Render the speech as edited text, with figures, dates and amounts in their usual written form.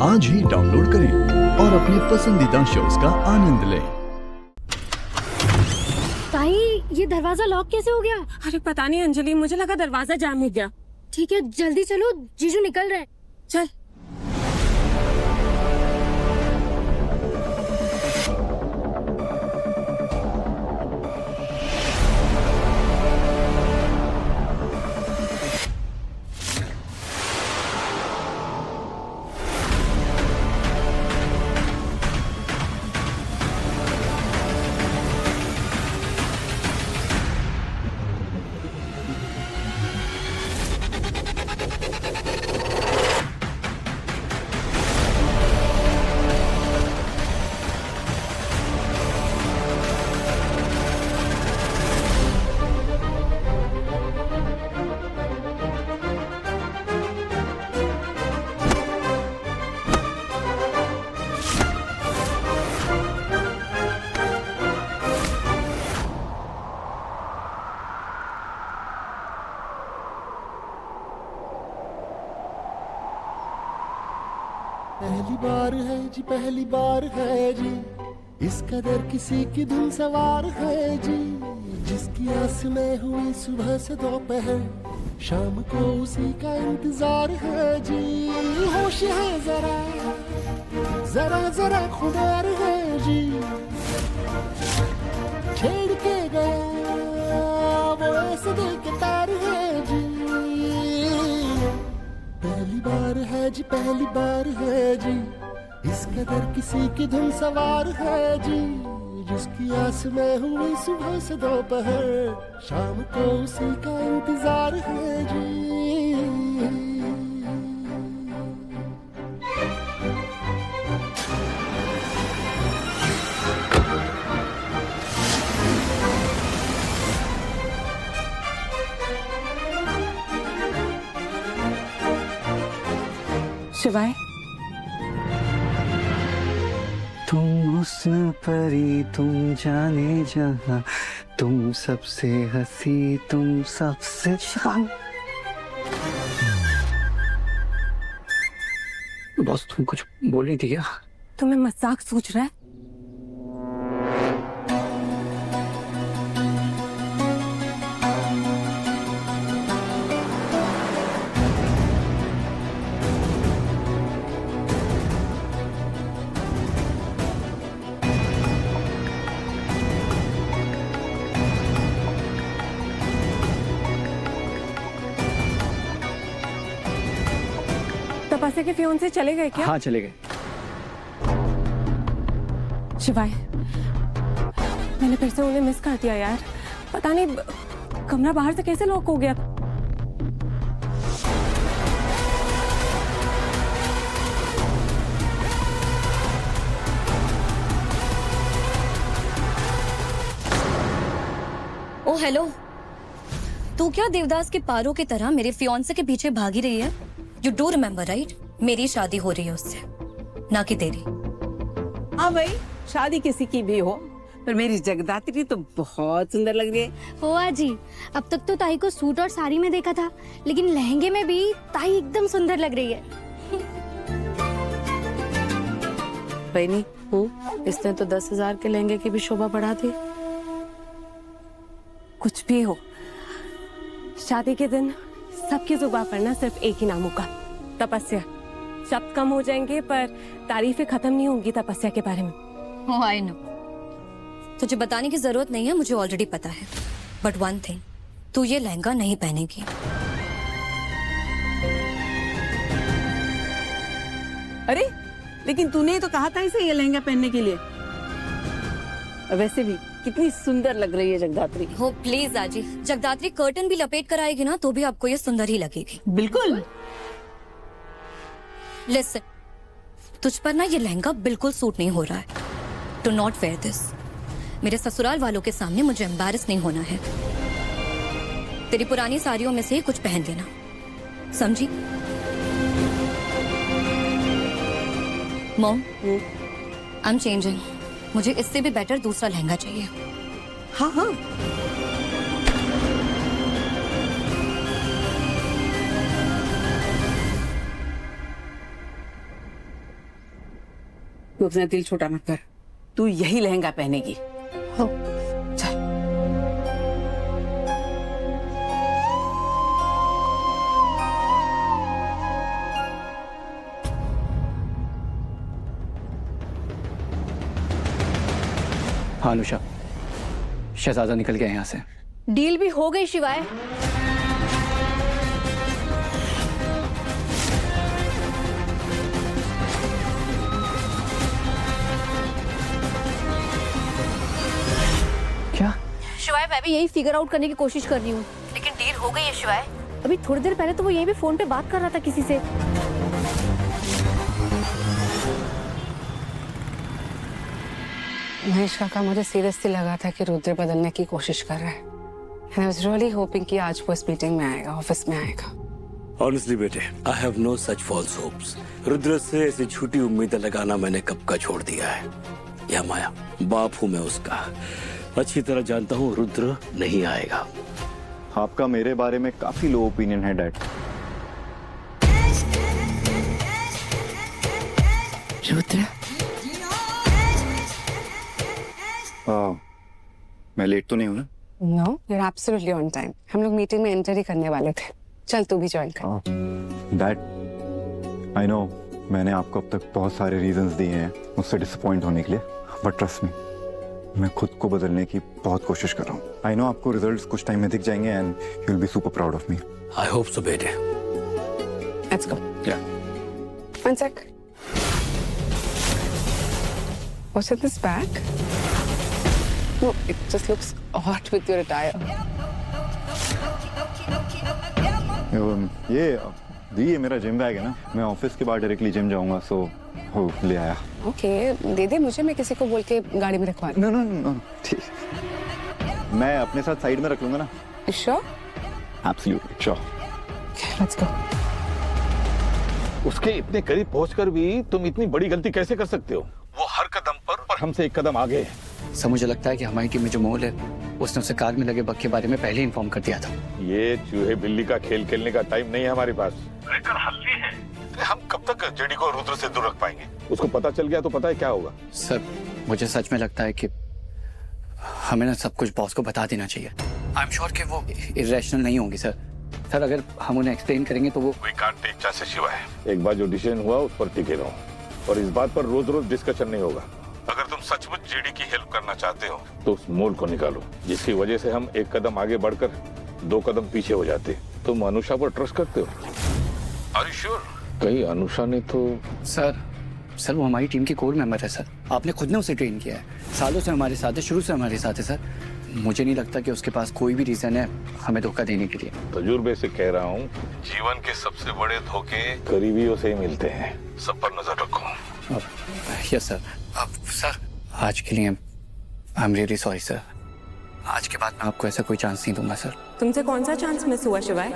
आज ही डाउनलोड करें और अपने पसंदीदा शोज का आनंद लें। ताई, ये दरवाजा लॉक कैसे हो गया? अरे पता नहीं अंजलि, मुझे लगा दरवाजा जाम हो गया। ठीक है, जल्दी चलो, जीजू निकल रहे हैं। चल। पहली बार है जी, पहली बार है जी, इस कदर किसी की धुन सवार है जी। जिसकी आस में हुई सुबह से दोपहर, शाम को उसी का इंतजार है जी। होश है जरा जरा जरा खुमार है जी, छेड़ के गया वो ऐसे दिल के तार है जी। पहली बार है जी, पहली बार है जी, इस कदर किसी की धुन सवार है जी। जिसकी आस में हुई सुबह से दोपहर, शाम को उसी का इंतजार है जी। शिवाय, तुम हुस्न परी, तुम जाने जहां, तुम सबसे हंसी, तुम सबसे शिवांग, बॉस तुम कुछ बोल रही थी क्या? तुम्हें मजाक सूझ रहा है? तपस्या के फियोन से चले गए क्या? हाँ चले गए। शिवाय, मैंने फिर से उन्हें मिस कर दिया यार। पता नहीं कमरा बाहर से कैसे लॉक हो गया। ओ हेलो, तू क्या देवदास के पारों की तरह मेरे फियांसे के पीछे भागी रही है? You do remember right? मेरी शादी हो रही है उससे, ना कि तेरी। हाँ भाई, शादी किसी की भी हो, पर मेरी जगदात्री तो बहुत सुंदर लग रही है। हो आजी, अब तक तो ताई को सूट और साड़ी में देखा था, लेकिन लहंगे में भी ताई एकदम सुंदर लग रही है। बहनी, इसने तो 10,000 के लहंगे की भी शोभा बढ़ा दी। कुछ भी हो, शादी के दिन सबकी जुबान पर ना सिर्फ एक ही नाम होगा, तपस्या। शब्द कम हो जाएंगे पर तारीफें खत्म नहीं होंगी तपस्या के बारे में। Oh, I know. तुझे बताने की जरूरत नहीं है, मुझे ऑलरेडी पता है। बट वन थिंग, तू ये लहंगा नहीं पहनेगी। अरे लेकिन तूने ही तो कहा था इसे ये लहंगा पहनने के लिए। और वैसे भी कितनी सुंदर लग रही है जगदात्री। हो प्लीज आजी, जगदात्री कर्टन भी लपेट कर आएगी ना तो भी आपको ये सुंदर ही लगेगी। बिल्कुल। लिसन, तुझ पर ना ये लहंगा बिल्कुल सूट नहीं हो रहा है। Do not wear this. मेरे ससुराल वालों के सामने मुझे एम्बैरेस नहीं होना है। तेरी पुरानी साड़ियों में से ही कुछ पहन लेना, समझी? Mom, I am changing. मुझे इससे भी बेटर दूसरा लहंगा चाहिए। हाँ हाँ, तू अपना दिल छोटा मत कर, तू यही लहंगा पहनेगी। हो चल। हाँ अनुषा, शहजादा निकल गया यहाँ से। डील भी हो गई शिवाय। क्या? शिवाय मैं भी यही फिगर आउट करने की कोशिश कर रही हूँ, लेकिन डील हो गई है शिवाय। अभी थोड़ी देर पहले तो वो यहीं पे फोन पे बात कर रहा था किसी से। महेश काका, मुझे सीरियसली लगा था कि रुद्र बदलने की कोशिश कर रहा है। And I was really hoping कि आज वो इस मीटिंग में आएगा, ऑफिस में आएगा। Honestly बेटे, I have no such false hopes. Rudra से ऐसी झूठी उम्मीदें लगाना मैंने कब का छोड़ दिया है। या माया, बाप हूँ मैं उसका, अच्छी तरह जानता हूँ रुद्र नहीं आएगा। आपका मेरे बारे में काफी लो ओपिनियन है डैड। रुद्र, मैं लेट तो नहीं हूँ ना? No, you're absolutely on time. हम लोग मीटिंग में एंटर ही करने वाले थे। चल तू भी ज्वाइन कर। डैड, आई नो मैंने आपको अब तक बहुत सारे रीजंस दिए हैं मुझसे डिसअपॉइंट होने के लिए, बट ट्रस्ट मी, मैं खुद को बदलने की बहुत कोशिश कर रहा हूँ। आई नो आपको रिजल्ट्स कुछ टाइम में दिख जाएंगे and you will be super proud of me. I hope so बेटे। Let's go. या One sec. What's in this bag? No, it just looks odd with your attire. ये मेरा gym bag है ना, मैं ऑफिस के बाद डायरेक्टली जिम जाऊंगा, सो हो ले आया। ओके, दे दे मुझे, मैं किसी को बोल के गाड़ी में रखवा। नो नो नो, ठीक, मैं अपने साथ साइड में रख लूंगा ना। Sure? Absolutely sure. Okay, let's go. उसके इतने करीब पहुंचकर भी तुम इतनी बड़ी गलती कैसे कर सकते हो? वो हर कदम पर हमसे एक कदम आगे है। सर मुझे लगता है कि हमारी टीम में जो मोल है उसने उसे कार में लगे बग के बारे में पहले ही इन्फॉर्म कर दिया था। ये चूहे बिल्ली का खेल खेलने का टाइम नहीं है हमारे पास। लेकर हल्दी है। हम कब तक जेडी को रुद्र से दूर रख पाएंगे? उसको पता चल गया तो पता है क्या होगा? सर मुझे सच में लगता है कि हमें ना सब कुछ बॉस को बता देना चाहिए। आई एम श्योर कि वो इरेशनल नहीं होंगी सर। सर अगर हम उन्हें एक्सप्लेन करेंगे तो वो We can't take chances शिवाय। एक बार जो डिसीजन हुआ उस पर टिके रहो और इस बात पर रोज रोज डिस्कशन नहीं होगा। अगर तुम सचमुच जेडी की हेल्प करना चाहते हो तो उस मोल को निकालो जिसकी वजह से हम एक कदम आगे बढ़कर 2 कदम पीछे हो जाते। तुम अनुषा पर ट्रस्ट करते हो? Are you sure? कहीं अनुषा ने तो सर वो हमारी टीम की कोर मेंबर है सर। आपने खुद ने उसे ट्रेन किया है, सालों से हमारे साथ है, शुरू से हमारे साथ है सर। मुझे नहीं लगता कि उसके पास कोई भी रीजन है हमें धोखा देने के लिए। तजुर्बे से कह रहा हूँ, जीवन के सबसे बड़े धोखे करीबियों से ही मिलते हैं। सब पर नजर रखो। Yes sir. अब सर आज के लिए I am really sorry sir. आज के बाद मैं आपको ऐसा कोई चांस नहीं दूंगा सर। तुमसे कौन सा चांस मिस हुआ शिवाय?